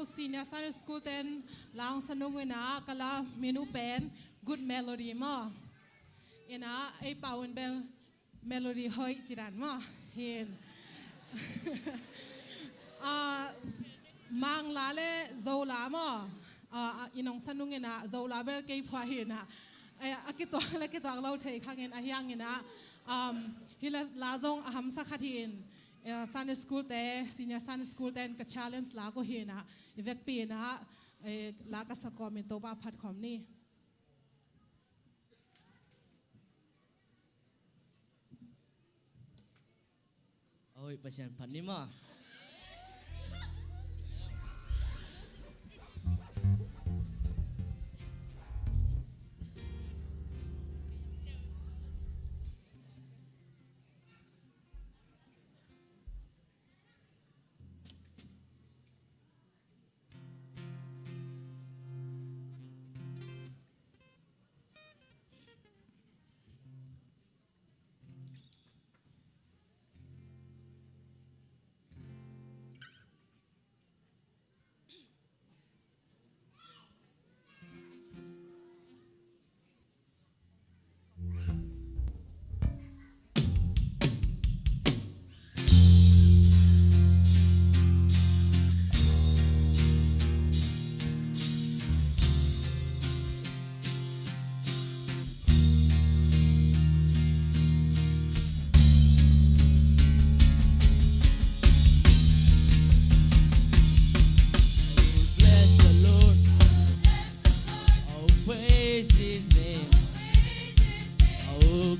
senior Sunday school ten lang sanung ina kala menu pen good melody mo ina ay pawen bel melody hoy jiran mo hin mang lale zola mo inong sanung ina zola bel kay phwa hina ay akito lau thei khangin ahyang ina hila lazong aham sakhatin Sunday school te senior Sunday school ten ka challenge la ko hina ivek pi na la ka sa comment to ba phat khom ni oi pasien phat ni ma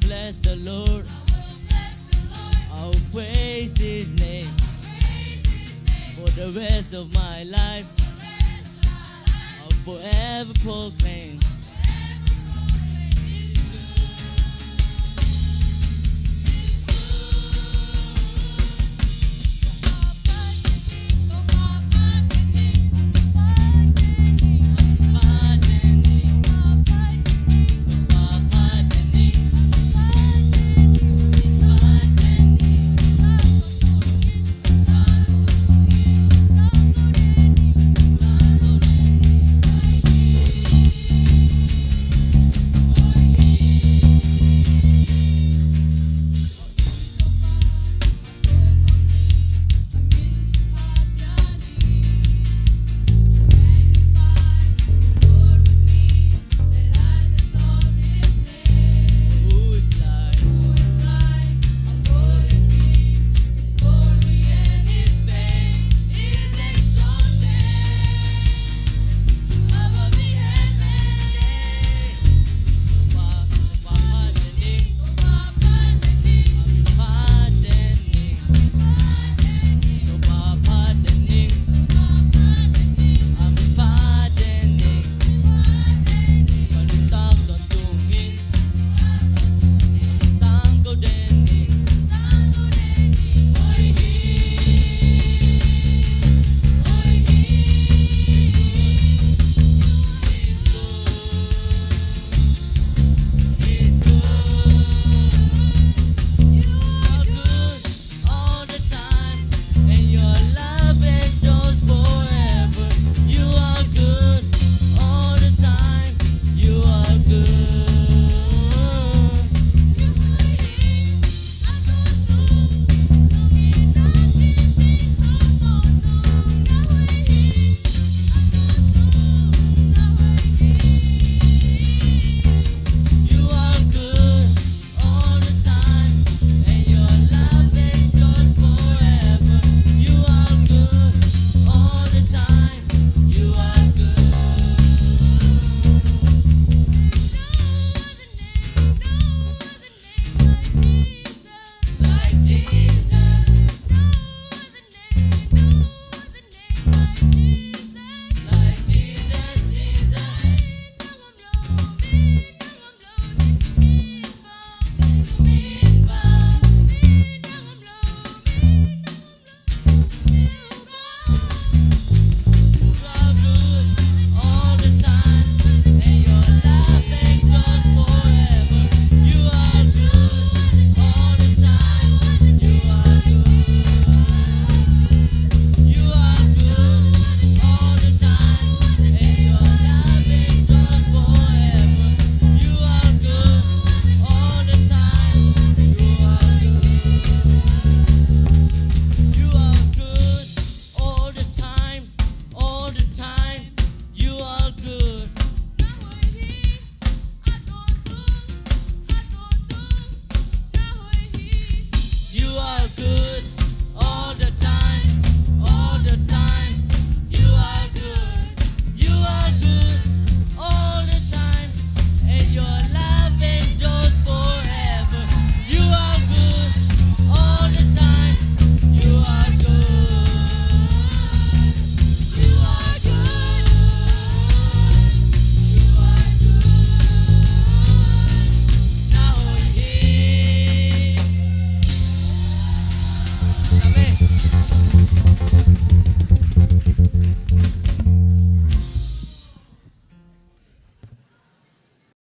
Bless the Lord. I'll praise His name for the rest of my life. I'll forever proclaim